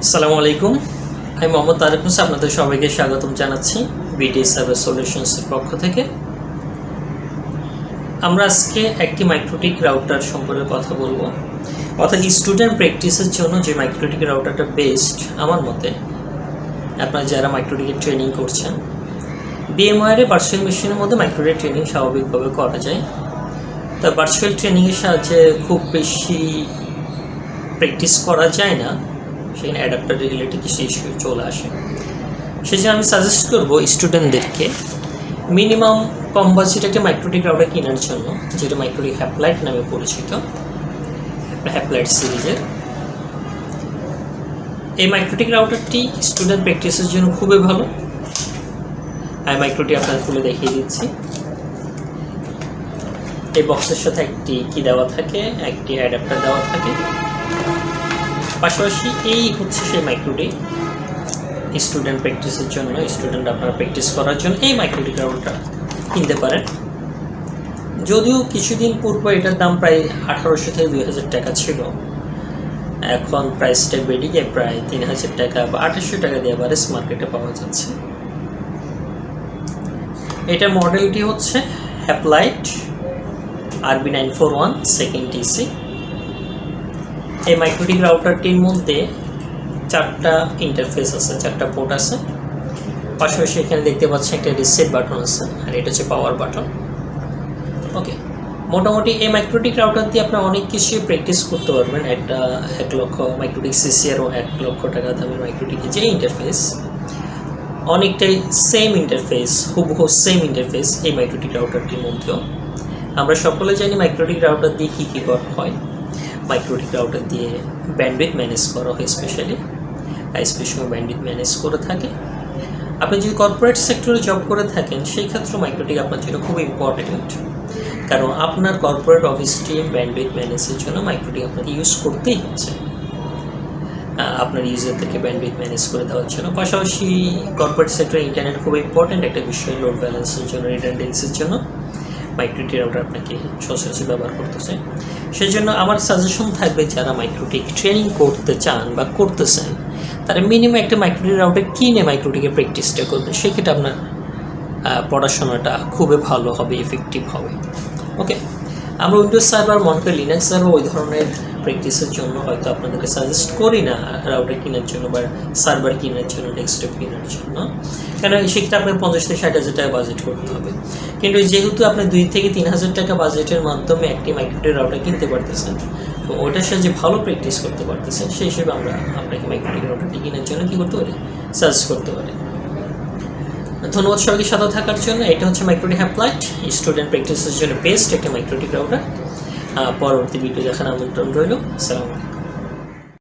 Assalamualikum, আমি মোহাম্মদ তারেক মুসা আপনাদের সবাইকে স্বাগতম জানাচ্ছি বিডি সার্ভার সলিউশনসের পক্ষ থেকে। আমরা আজকে একটি মাইক্রোটিক রাউটার সম্পর্কে কথা বলবো, অর্থাৎ স্টুডেন্ট প্র্যাকটিসের জন্য যে মাইক্রোটিক রাউটারটা বেস্ট আমার মতে। আপনারা যারা মাইক্রোটিকের ট্রেনিং করছেন, বিএমওয়ারে ভার্চুয়াল মেশিনের মধ্যে মাইক্রোটিক ট্রেনিং স্বাভাবিকভাবে করা যায়। তা ভার্চুয়াল ট্রেনিংয়ের সাহায্যে খুব বেশি প্র্যাকটিস করা যায় না, সেখানে অ্যাডাপ্টার রিলেটেড কিছু ইস্যু চলে আসে। সেজন্য আমি সাজেস্ট করবো স্টুডেন্টদেরকে মিনিমাম কম বাজেট একটা মাইক্রোটিক রাউটার কেনার জন্য, যেটা মাইক্রোটিক হ্যাপলাইট নামে পরিচিত, হ্যাপলাইট সিরিজের। এই মাইক্রোটিক রাউটারটি স্টুডেন্ট প্র্যাকটিসের জন্য খুবই ভালো। আমি মাইক্রোটি আপনাদের খুলে দেখিয়ে দিচ্ছি। এই বক্সের সাথে একটি কি দেওয়া থাকে, একটি অ্যাডাপ্টার দেওয়া থাকে। পাশাপাশি এই হচ্ছে সেই মাইক্রোটিক স্টুডেন্ট প্র্যাকটিসের জন্য, স্টুডেন্ট আপনারা প্র্যাকটিস করার জন্য এই মাইক্রোটিক রাউটারটা কিনতে পারেন। যদিও কিছুদিন পূর্বে এটার দাম প্রায় 1800 থেকে 2000 টাকা ছিল, এখন প্রাইসটা বেড়ে গিয়ে প্রায় 3000 টাকা বা 2800 টাকা দিয়ে আবার মার্কেটে পাওয়া যাচ্ছে। এটার মডেলটি হচ্ছে হ্যাপলাইট RB941 সেকেন্ড টিসি। এই মাইক্রোটিক রাউটারটির মধ্যে 4টা ইন্টারফেস আছে, 4টা পোর্ট আছে। পাশাপাশি এখানে দেখতে পাচ্ছেন একটা রিসেট বাটন আছে, আর এটা হচ্ছে পাওয়ার বাটন। ওকে, মোটামুটি এই মাইক্রোটিক রাউটার দিয়ে আপনারা অনেক কিছু প্র্যাকটিস করতে পারবেন। একটা 1 লক্ষ মাইক্রোটিক সিসিআরও 1 লক্ষ টাকা দামের মাইক্রোটিকের যে ইন্টারফেস, অনেকটাই সেম ইন্টারফেস, হুবহু সেম ইন্টারফেস এই মাইক্রোটিক রাউটারটির মধ্যেও। আমরা সকলে জানি মাইক্রোটিক রাউটার দিয়ে কী কী করা হয়। মাইক্রোটিক রাউটার দিয়ে ব্যান্ডউইথ ম্যানেজ করা হয়, স্পেশালি আইএসপির সময় ব্যান্ডউইথ ম্যানেজ করে থাকে। আপনি যদি কর্পোরেট সেক্টরে জব করে থাকেন, সেই ক্ষেত্রে মাইক্রোটিক আপনার জন্য খুব ইম্পর্টেন্ট, কারণ আপনার কর্পোরেট অফিস টিম ব্যান্ডউইথ ম্যানেজের জন্য মাইক্রোটিক আপনাকে ইউজ করতেই হচ্ছে, আপনার ইউজারদেরকে ব্যান্ডউইথ ম্যানেজ করে দেওয়ার জন্য। পাশাপাশি কর্পোরেট সেক্টরে ইন্টারনেট খুব ইম্পর্টেন্ট একটা বিষয়, লোড ব্যালেন্সের জন্য, রিডান্ডেন্সির জন্য মাইক্রোটিক রাউটার আপনাকে সচরাচর ব্যবহার করতেছে। সেই জন্য আমার সাজেশন থাকবে, যারা মাইক্রোটিক ট্রেনিং করতে চান বা করতেছেন, তারা মিনিমাম একটা মাইক্রোটিক রাউটার কিনে মাইক্রোটিকের প্র্যাকটিসটা করবেন। সেক্ষেত্রে আপনার পড়াশোনাটা খুবই ভালো হবে, এফেক্টিভ হবে। ওকে, আমরা উইন্ডোজ সার্ভার, মনে করি লিনাক্স সার্ভার, ওই ধরনের প্র্যাকটিসের জন্য হয়তো আপনাদেরকে সাজেস্ট করি না রাউটার কেনার জন্য বা সার্ভার কেনার জন্য, ডেস্কটপ কেনার জন্য, কেন সেক্ষেত্রে আপনার 50 থেকে 60,000 টাকা বাজেট করতে হবে। কিন্তু যেহেতু আপনি 2 থেকে 3,000 টাকা বাজেটের মাধ্যমে একটি মাইক্রোটিক রাউটার কিনতে পারতেছেন, তো ওইটার সাথে যে ভালো প্র্যাকটিস করতে পারতেছেন, সেই হিসেবে আমরা আপনাকে মাইক্রোটিক রাউটারটি কেনার জন্য কী করতে পারি, সাজেস্ট করতে পারি। ধন্যবাদ সবাইকে সাথে থাকার জন্য। এটা হচ্ছে মাইক্রোটিক হ্যাপলাইট, স্টুডেন্ট প্র্যাকটিসের জন্য বেস্ট একটা মাইক্রোটিক রাউটার। পরবর্তী ভিডিও দেখার আমন্ত্রণ রইল। আসসালামু আলাইকুম।